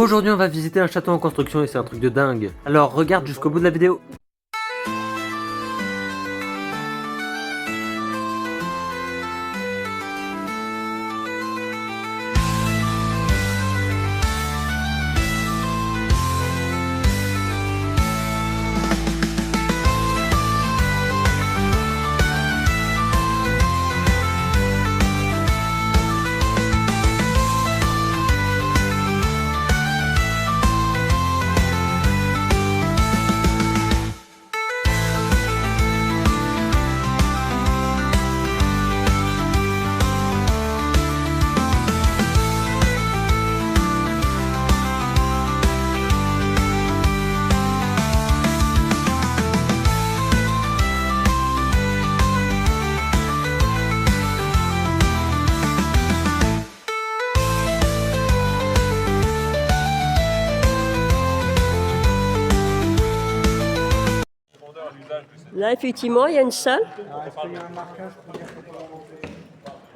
Aujourd'hui on va visiter un château en construction et c'est un truc de dingue. Alors regarde jusqu'au bout de la vidéo. Là, effectivement, il y a une salle.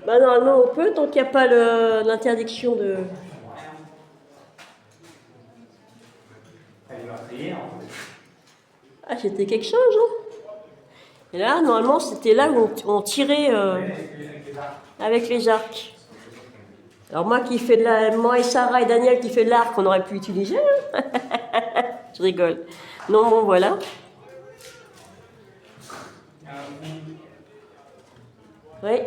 Bah, normalement, on peut, tant qu'il n'y a pas l'interdiction de... Ah, c'était quelque chose, hein. Et là, normalement, c'était là où on tirait avec les arcs. Alors moi moi et Sarah et Daniel qui fait de l'arc, on aurait pu utiliser. Hein. Je rigole. Non, bon, voilà. Oui.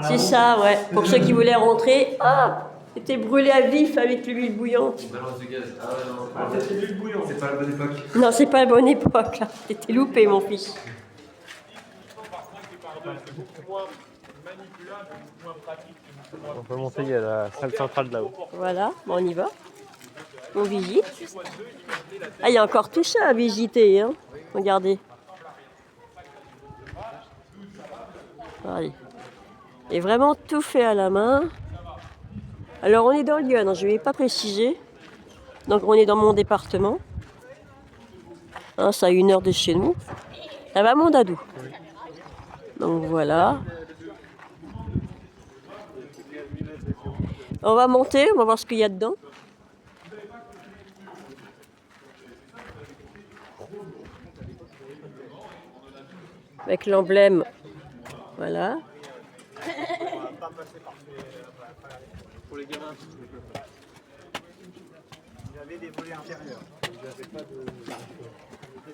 C'est ça, ouais. Pour ceux qui voulaient rentrer, c'était brûlé à vif avec l'huile bouillante. Balance du gaz. Ah ouais, non, c'est l'huile bouillante. C'est pas la bonne époque. Non, c'est pas la bonne époque, là. T'étais loupé, mon fils. On peut monter, il y a la salle centrale là-haut. Voilà, bon, on y va. On visite. Ah, il y a encore tout ça à visiter, hein. Regardez. Allez. Et vraiment tout fait à la main. Alors, on est dans le Lyon, je ne vais pas préciser. Donc, on est dans mon département. Hein, ça a 1 heure de chez nous. Ça va, mon dadou. Donc, voilà. On va monter, on va voir ce qu'il y a dedans. Avec l'emblème. Voilà. Pour les gamins, il y avait des volets intérieurs. Il n'y avait pas de...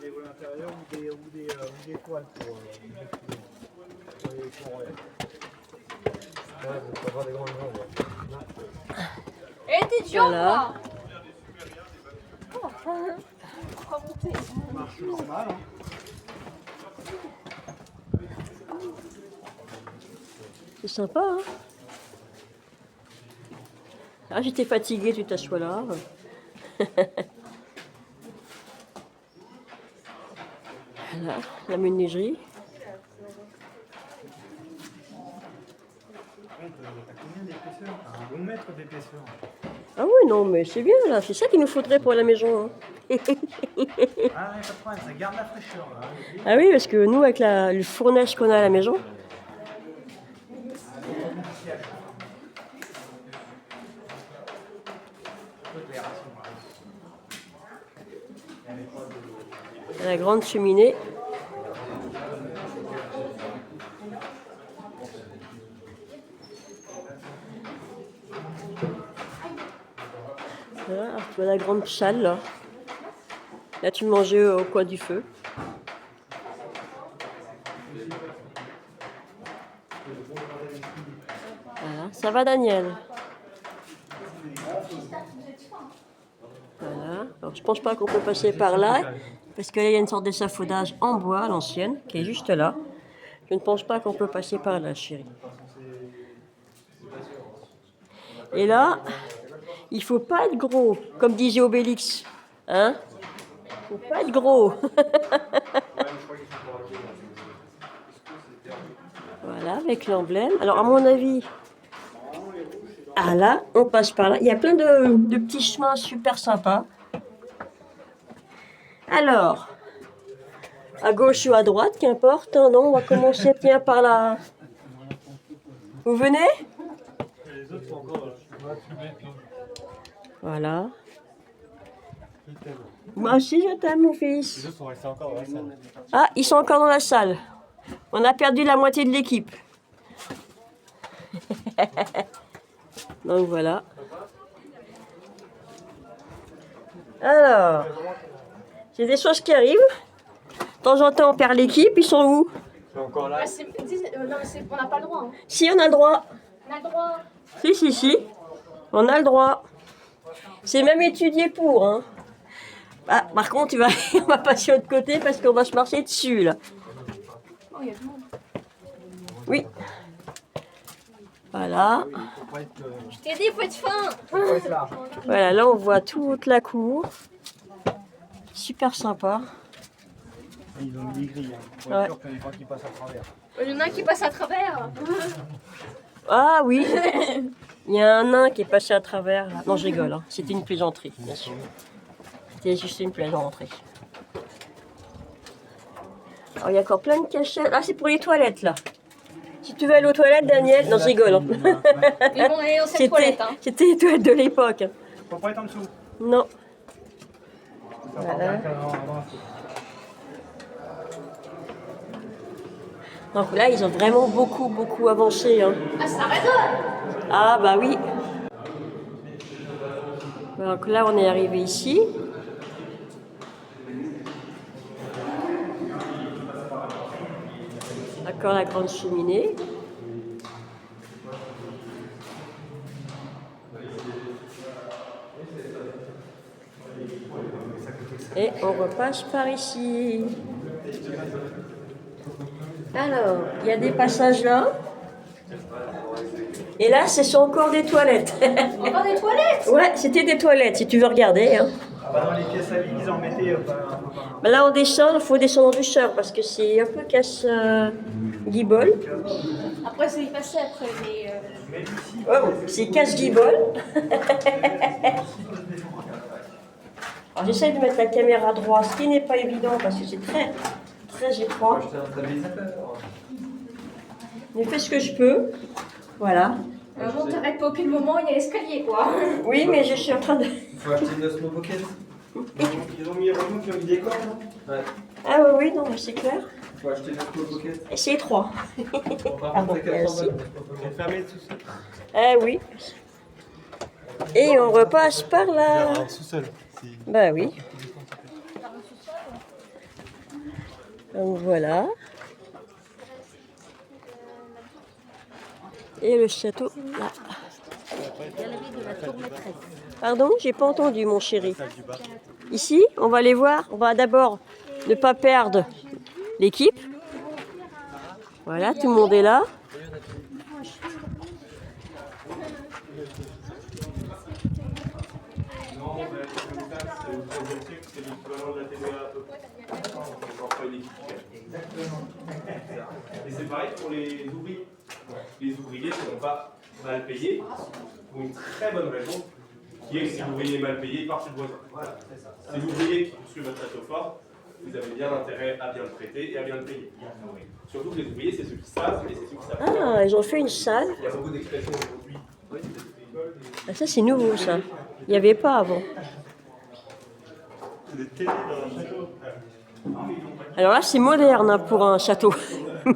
des volets intérieurs ou des toiles pour les forêts. Ouais, pour avoir des grandes jambes. Et t'es dur, Voilà. Ça marche normal. Hein. C'est sympa, hein? Ah, j'étais fatiguée, tu t'assois là. Voilà, la menuiserie. T'as combien d'épaisseur? Un bon mètre d'épaisseur. Ah oui, non, mais c'est bien, là. C'est ça qu'il nous faudrait pour la maison. Hein. Ah ouais, pas de problème, ça garde la fraîcheur. Là. Ah oui, parce que nous, avec le fournaise qu'on a à la maison... La grande cheminée. Voilà, tu vois la grande salle là. Là tu mangeais au coin du feu. Voilà, ça va Daniel? Voilà, alors je pense pas qu'on peut passer par là. Parce que là, il y a une sorte d'échafaudage en bois, à l'ancienne, qui est juste là. Je ne pense pas qu'on peut passer par là, chérie. Et là, il ne faut pas être gros, comme disait Obélix. Hein? Il ne faut pas être gros. Voilà, avec l'emblème. Alors, à mon avis, là, on passe par là. Il y a plein de petits chemins super sympas. Alors, à gauche ou à droite, qu'importe. Hein, non, on va commencer tiens, par là. Vous venez? Les autres sont encore Voilà. Moi aussi, je t'aime, mon fils. Les autres sont restés encore dans la salle. Ah, ils sont encore dans la salle. On a perdu la moitié de l'équipe. Donc voilà. Alors, c'est des choses qui arrivent. De temps en temps, on perd l'équipe. Ils sont où? Ils sont encore là. Ah, non, mais on n'a pas le droit. Hein. Si, on a le droit. On a le droit. Si. On a le droit. C'est même étudié pour. Hein. Ah, par contre, on va passer de l'autre côté parce qu'on va se marcher dessus, là. Oh, il y a du monde. Oui. Voilà. Je t'ai dit, il faut être fin. Voilà, là, on voit toute la cour. Super sympa. Ils ont mis des grilles, hein, pour Ouais. être sûr qu'il y en a pas qui passent à travers. Il y en a un qui passe à travers. Ah oui. Il y a un nain qui est passé à travers. Là. Non, je rigole. Hein. C'était une plaisanterie, bien sûr. C'était juste une plaisanterie. Alors, il y a encore plein de cachettes. Ah, c'est pour les toilettes, là. Si tu veux aller aux toilettes, Daniel... Non, je rigole. Hein. Mais bon, allez dans cette toilette. Hein. C'était les toilettes de l'époque. Faut pas être en dessous. Non. Ça part Voilà. directement dans la foule. Donc là, ils ont vraiment beaucoup avancé. Hein. Ah, ça résonne. Ah, bah oui. Donc là, on est arrivé ici. Encore la grande cheminée. Et on repasse par ici. Alors, il y a des passages là. Et là, ce sont encore des toilettes. Encore des toilettes. Ouais, c'était des toilettes, si tu veux regarder. Hein. Ah bah dans les pièces à vide, ils en mettaient Ben là, on descend, il faut descendre en douceur parce que c'est un peu casse-guibole. Après, c'est passé après. Mais Oh, c'est casse-guibole. Alors, j'essaie de mettre la caméra droite, ce qui n'est pas évident parce que c'est très étroit. Mais fais ce que je peux. Voilà. bon, t'arrêtes pas au pile moment, il y a l'escalier, quoi. Oui, mais je suis en train de... Il faut acheter de Osmo Pocket. Ils ont mis les remous qui ont mis des cordes, non? Ouais. Ah oui, non, mais c'est clair. Il faut acheter de Osmo Pocket. Et c'est étroit. Par contre, c'est 400 merci. balles. C'est fermé le sous-sol. Ah oui. Et on repasse par là. Alors, sous-sol. Bah oui. Donc voilà. Et le château là. Pardon, j'ai pas entendu mon chéri. Ici, on va aller voir. On va d'abord ne pas perdre l'équipe. Voilà, tout le monde est là. Et c'est pareil pour les ouvriers. Les ouvriers ne seront pas mal payés pour une très bonne raison, qui est que si l'ouvrier est mal payé, il part chez le voisin. Voilà, c'est ça. C'est l'ouvrier qui construit votre château fort, vous avez bien intérêt à bien le prêter et à bien le payer. Surtout que les ouvriers, c'est ceux qui savent et c'est ceux qui savent. Ah, ils ont fait une salle. Il y a beaucoup d'expressions aujourd'hui. Ah, ça, c'est nouveau, ça. Il n'y avait pas avant. Des télés dans un château. Alors là, c'est moderne hein, pour un château. La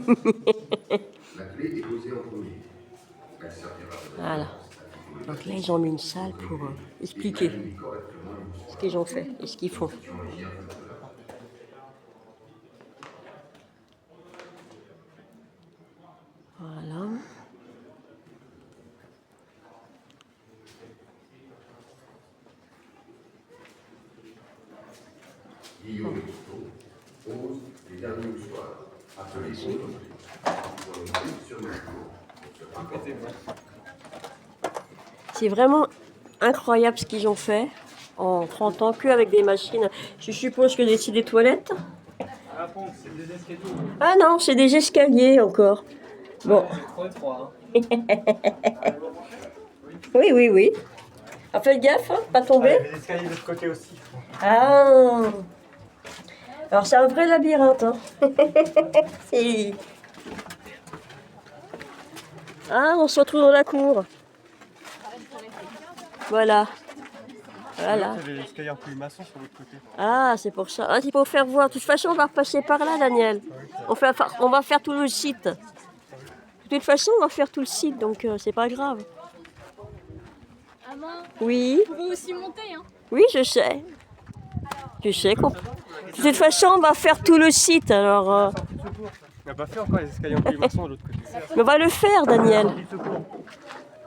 clé est posée en premier. Elle servira de Voilà. Donc là, ils ont mis une salle pour expliquer ce qu'ils ont fait et ce qu'ils font. Voilà. Guillaume et Couteau posent les derniers mouchoirs. Appelés aujourd'hui. Ils vont monter sur le jour. C'est vraiment incroyable ce qu'ils ont fait en 30 ans, que avec des machines. Je suppose que c'est des toilettes. Ah bon, c'est des escaliers. Ah non, c'est des escaliers encore. Bon. Trop étroit, Oui, oui, oui. Ah, faites gaffe, hein, pas hein. tomber. Les escaliers de l'autre côté aussi. Ah. Alors c'est un vrai labyrinthe. Hein. C'est... Ah, on se retrouve dans la cour. Voilà. Voilà. Il y a l'escalier un peu maçon sur l'autre côté. Ah, c'est pour ça. Ah, il faut faire voir. De toute façon, on va repasser par là, Daniel. On va faire tout le site. De toute façon, on va faire tout le site, donc c'est pas grave. Maman, Oui, vous pouvez aussi monter, hein. oui, je sais. Je sais qu'on... De toute façon, on va faire tout le site, alors... Il n'a pas fait encore les escaliers un peu maçon de l'autre côté. on va le faire, Daniel.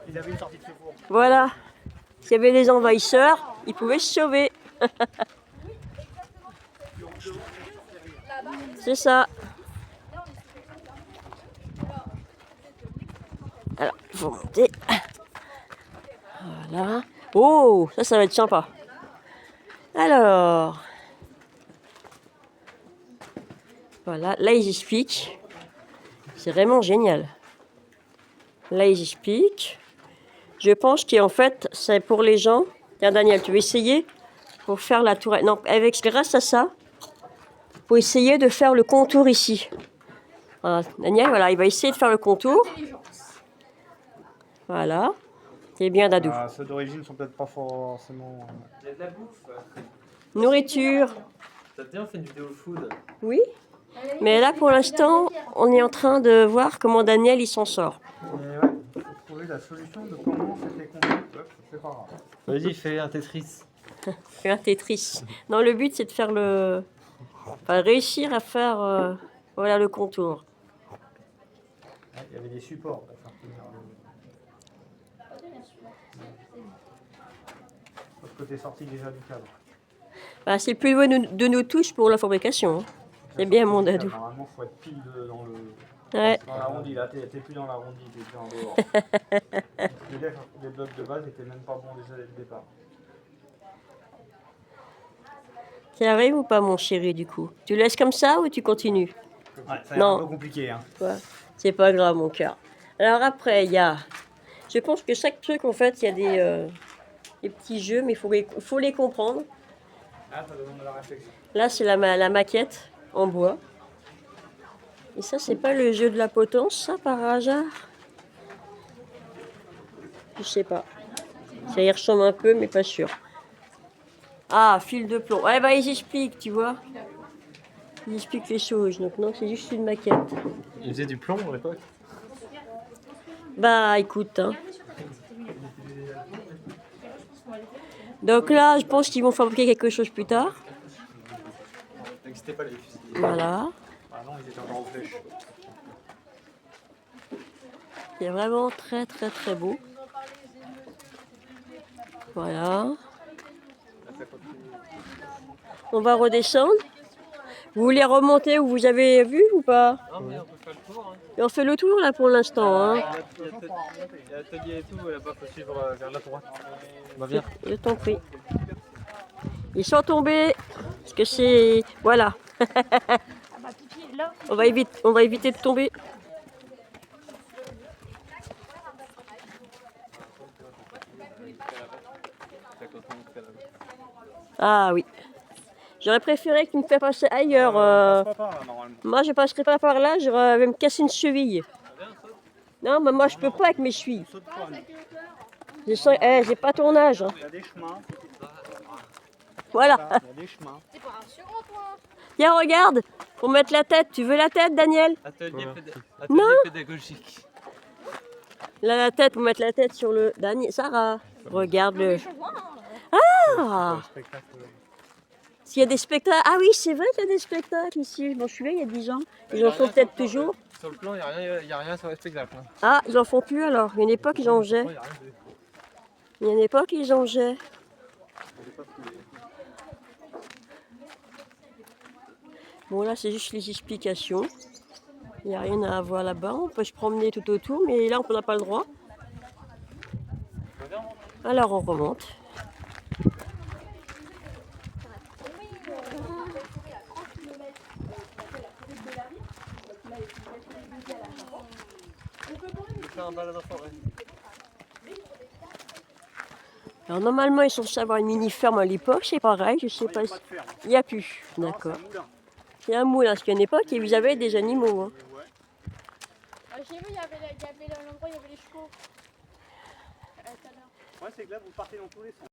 Ils avaient une sortie de secours. Voilà. S'il y avait des envahisseurs, ils pouvaient se sauver. C'est ça. Alors, il faut monter. Voilà. Oh, ça va être sympa. Alors. Voilà, là ils expliquent. C'est vraiment génial. Là ils expliquent. Je pense qu'en fait, c'est pour les gens. Tiens, Daniel, tu veux essayer pour faire la tourelle? Non, grâce à ça, pour essayer de faire le contour ici. Voilà, Daniel, voilà, il va essayer de faire le contour. Voilà. C'est bien, Dadou. Ah, ceux d'origine sont peut-être pas forcément. Il y a de la bouffe. Nourriture. T'as bien fait une vidéo food. Oui. Mais là, pour l'instant, on est en train de voir comment Daniel il s'en sort. Mais ouais, il faut trouver la solution de comment c'était conduit. C'est pas grave. Vas-y, fais un Tetris. Fais un Tetris. Non, le but c'est de faire le. Enfin, réussir à faire voilà, le contour. Ouais, il y avait des supports pour faire tenir le. L'autre côté sorti déjà du cadre. Bah, c'est le plus loin de nos touches pour la fabrication. Hein. C'est bien, mon Dadou. Normalement, il faut être pile dans le. Ouais. Dans l'arrondi, là, t'es plus dans l'arrondi, t'es plus en dehors. Les blocs de base étaient même pas bons déjà dès le départ. Tu arrives ou pas, mon chéri, du coup? Tu laisses comme ça ou tu continues? Ouais, ça Non. un peu compliqué. Hein. Ouais. C'est pas grave, mon cœur. Alors après, il y a... Je pense que chaque truc, en fait, il y a des petits jeux, mais il faut les comprendre. Ah, ça demande de la réflexion. Là, c'est la maquette en bois. Et ça, c'est pas le jeu de la potence, ça, par hasard? Je sais pas. Ça y ressemble un peu, mais pas sûr. Ah, fil de plomb. Ouais, bah, ils expliquent, tu vois. Ils expliquent les choses. Donc, non, c'est juste une maquette. Il faisait du plomb à l'époque. Bah, écoute, hein. Donc là, je pense qu'ils vont fabriquer quelque chose plus tard. Ça n'existait pas les fusils. Voilà. Ah non, ils étaient encore en flèche. C'est vraiment très, très, très beau. Voilà. On va redescendre. Vous voulez remonter où vous avez vu ou pas? Non, mais on peut faire le tour. Hein. Et on fait le tour là pour l'instant. Hein. Il y a l'atelier et tout, là-bas, faut suivre vers la droite. Bah, viens. Je t'en prie. Ils sont tombés. Parce que c'est... Voilà. On va éviter de tomber. Ah oui. J'aurais préféré qu'il me fasse passer ailleurs. Moi, je passerai pas par là, je vais me casser une cheville. Non, mais moi, je peux pas avec mes chevilles. J'ai pas ton âge. Hein. Il y a des chemins. Voilà. Il y a des chemins. C'est pas rassurant, toi. Tiens, regarde. Pour mettre la tête. Tu veux la tête, Daniel? Atelier Non. pédagogique. Là, la tête, pour mettre la tête sur le... Daniel, Sarah, regarde-le. Ah! S'il y a des spectacles... Ah oui, c'est vrai qu'il y a des spectacles ici. Je m'en souviens, il y a 10 ans. Ils en font peut-être toujours. Sur le plan, il n'y a rien sur le spectacle. Hein. Ah, ils en font plus alors. Il y a une époque, ils en faisaient. Il y a une époque, ils en faisaient. Bon, là, c'est juste les explications. Il n'y a rien à voir là-bas. On peut se promener tout autour, mais là, on n'a pas le droit. Alors, on remonte. Alors, normalement, ils sont censés avoir une mini-ferme à l'époque. C'est pareil, je sais pas. Il n'y a plus. D'accord. C'est un moulin, parce qu'à une époque, vous avez des animaux. Hein. J'ai vu, il y avait l'endroit où il y avait les chevaux. Ouais, c'est que là, vous partez dans tous les sens.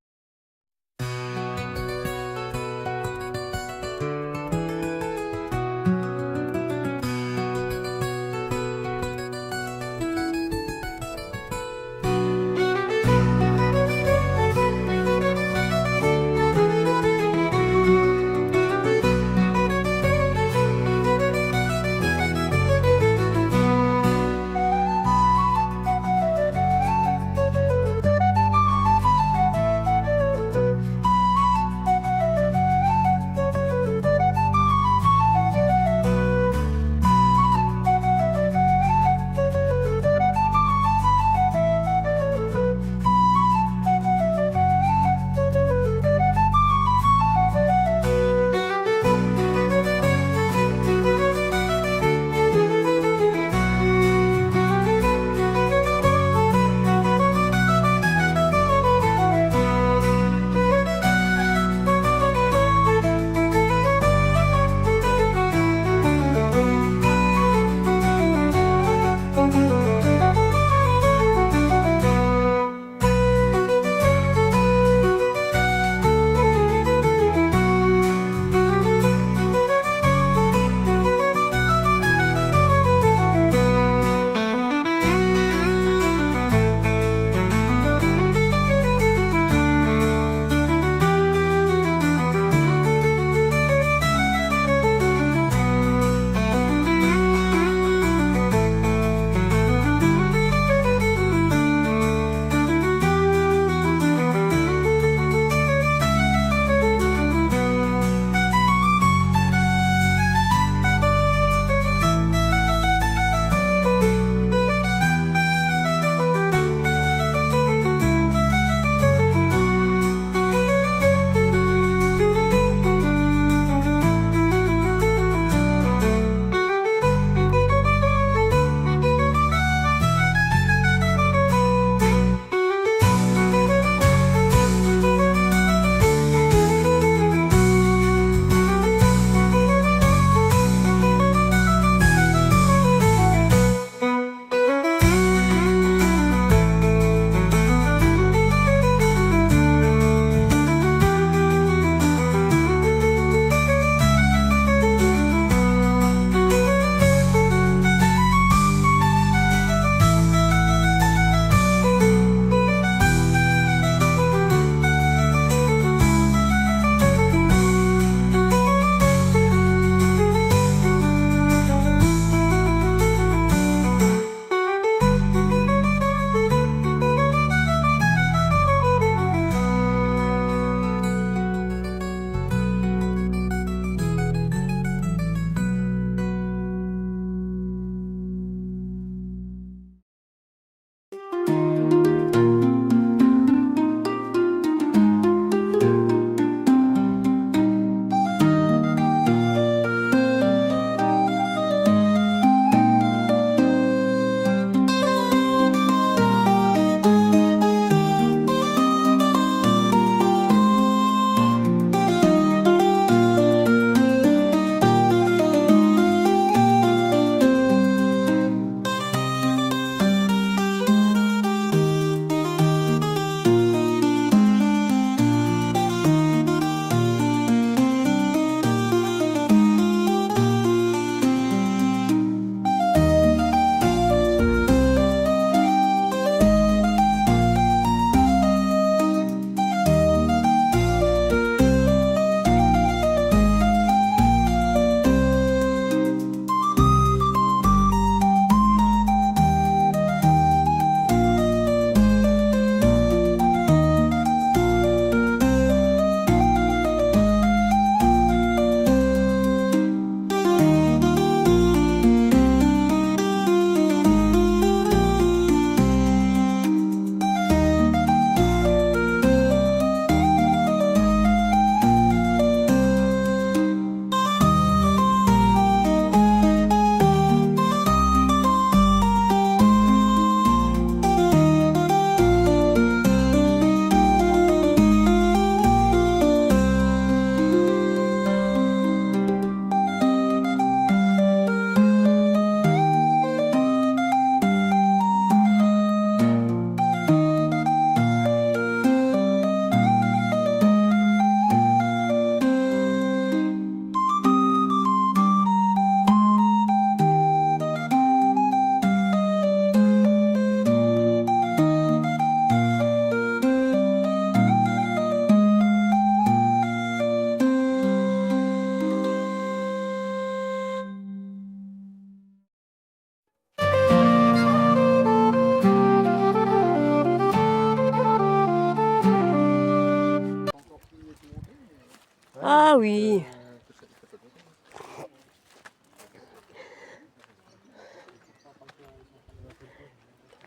Ah oui.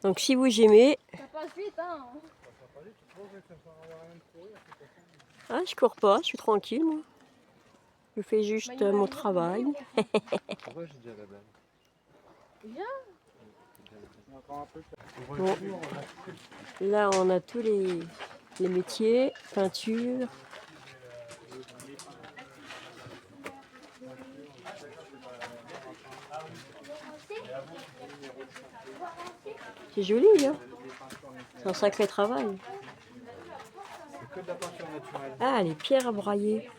Donc si vous aimez... Ça passe vite, hein. Ah, je cours pas, je suis tranquille, moi. Je fais juste mon travail. Pourquoi j'ai déjà la balle? Bon. Là, on a tous les métiers, peinture. C'est joli, hein? C'est un sacré travail. C'est que de la peinture naturelle. Ah, les pierres à broyer.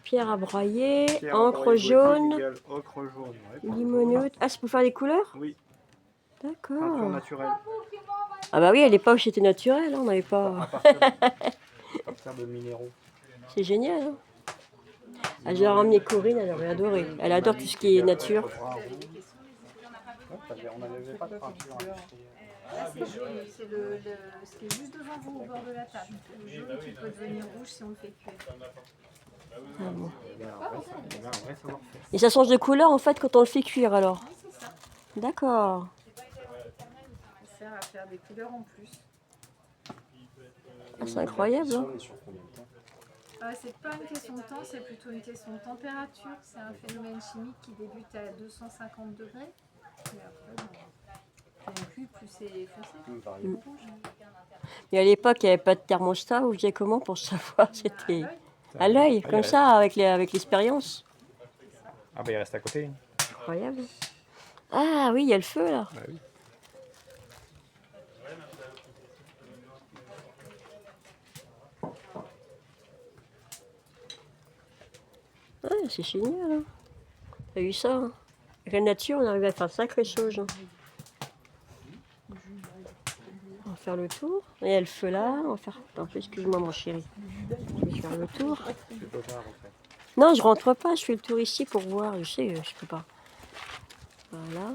Pierre à broyer, Pierre encre broyée jaune, gothique égale ocre jaune. Ouais, limonote. Ah, c'est pour faire des couleurs? oui, peinture D'accord. naturelle. Ah bah oui, à l'époque c'était naturel, hein, on n'avait À pas... partir de minéraux. C'est génial. Hein. Ah, j'ai ramené Corinne, elle aurait adoré. Elle adore tout ce qui est nature. On n'avait pas de peinture industrielle. Là, c'est ce qui est juste devant vous, au bord de la table. Le jaune qui peut devenir rouge si on le fait cuire. Ah bon. Il y a un vrai savoir-faire. Et ça change de couleur en fait quand on le fait cuire alors? Oui, c'est ça. D'accord. Ça sert à faire des couleurs en plus. Ah, c'est incroyable. Hein. C'est pas une question de temps, c'est plutôt une question de température. C'est un phénomène chimique qui débute à 250 degrés. Et après, plus on cuit, plus c'est foncé. Plus rouge. Et à l'époque il n'y avait pas de thermostat, vous faisiez comment pour savoir? C'était à l'œil, comme ça, avec l'expérience. Ah bah il reste à côté. Incroyable. Ah oui, il y a le feu là. Bah oui. Ah, c'est génial. Hein. T'as vu ça? Hein. Avec la nature, on arrive à faire sacrée chose. Hein. On va faire le tour. Il y a le feu là. On va faire... Attends, excuse-moi mon chéri. Je vais faire le tour. Tu peux pas en fait. Non, je rentre pas. Je fais le tour ici pour voir. Je sais, je peux pas. Voilà.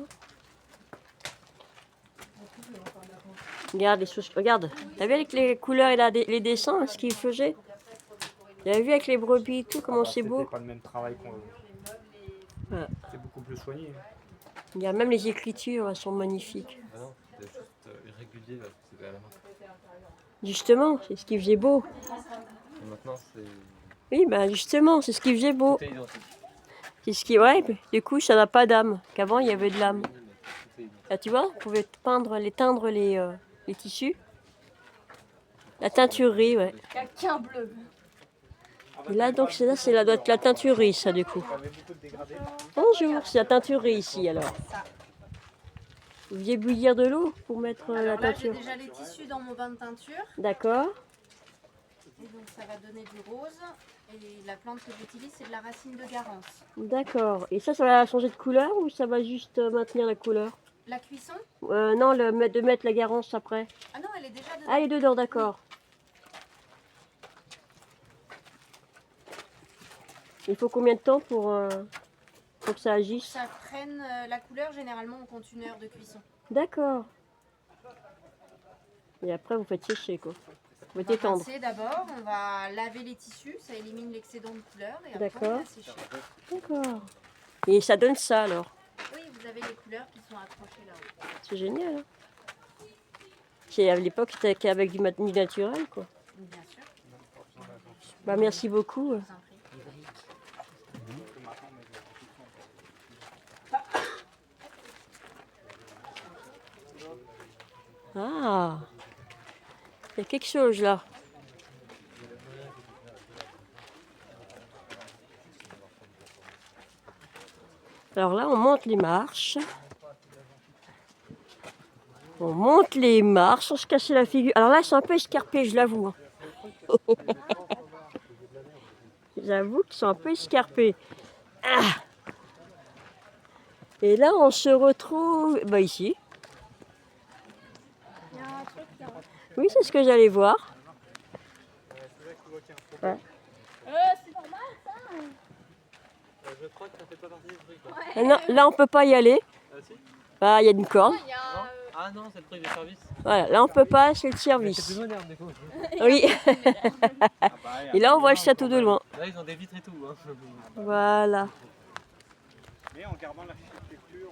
Regarde les choses. Regarde. T'as vu avec les couleurs et les dessins, ce qu'il faisait? T'as vu avec les brebis et tout, comment c'est beau? C'était pas le même travail qu'on... Ouais. C'est beaucoup plus soigné. Il y a même les écritures, elles sont magnifiques. Ah non, c'était juste irrégulier là, c'était à la main. Justement, c'est ce qui faisait beau. Et maintenant c'est. Oui, ben justement, c'est ce qui faisait beau. Tout est identique. C'est ce qui, ouais, du coup, ça n'a pas d'âme. Qu'avant, il y avait de l'âme. Tout est identique. Là, tu vois, on pouvait teindre les tissus. La teinturerie, ouais. Quelqu'un bleu. Et là, donc, ça doit être la teinturerie, ça, du coup. Bonjour, c'est la teinturerie ici, alors. Vous vouliez bouillir de l'eau pour mettre la Alors là, j'ai teinture? déjà les tissus dans mon bain de teinture. D'accord, Et donc, ça va donner du rose. Et la plante que j'utilise, c'est de la racine de garance. d'accord. Et ça va changer de couleur ou ça va juste maintenir la couleur? La cuisson? Non, de mettre la garance après. Ah non, elle est déjà dedans. Ah, elle est dedans, d'accord. Il faut combien de temps pour que ça agisse? Ça prenne la couleur, généralement, on compte 1 heure de cuisson. D'accord. Et après, vous faites sécher, quoi. Vous On va étendre. pincer d'abord, on va laver les tissus, ça élimine l'excédent de couleur. Et après, D'accord. on va sécher. D'accord. Et ça donne ça, alors. Oui, vous avez les couleurs qui sont accrochées là-haut. C'est génial. Hein. C'est à l'époque, c'était qu'avec du naturel, quoi. Bien sûr, Bah, merci beaucoup. je vous en prie. Ah, il y a quelque chose là. Alors là, on monte les marches. On monte les marches, on se casse la figure. Alors là, c'est un peu escarpé, je l'avoue. Hein. J'avoue qu'ils sont un peu escarpés. Ah. Et là, on se retrouve ici. Il y a un truc là. Oui, c'est ce que j'allais voir. Ouais. C'est normal ça. Je crois que ça fait pas partie du truc. Et non, là, on peut pas y aller. Ah si. Ah, il y a une corde. Il y a, Ah non, c'est le truc de service. Voilà, là on peut pas, c'est le C'est service. plus moderne du coup. Oui, Ah, bah, et là on voit le château de loin. Là, ils ont des vitres et tout. Hein. Voilà. Mais en gardant l'architecture.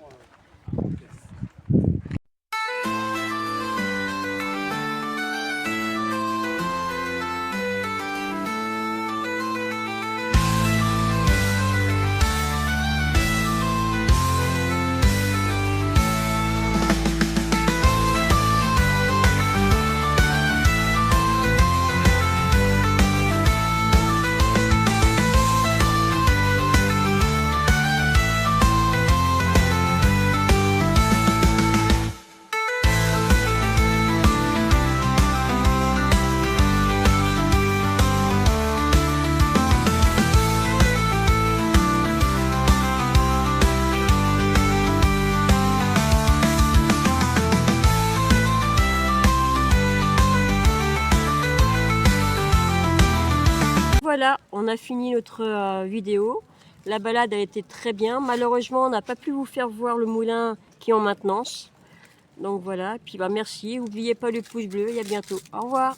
Voilà, on a fini notre vidéo. La balade a été très bien. Malheureusement, on n'a pas pu vous faire voir le moulin qui est en maintenance. Donc voilà, puis bah merci. N'oubliez pas le pouce bleu et à bientôt. Au revoir.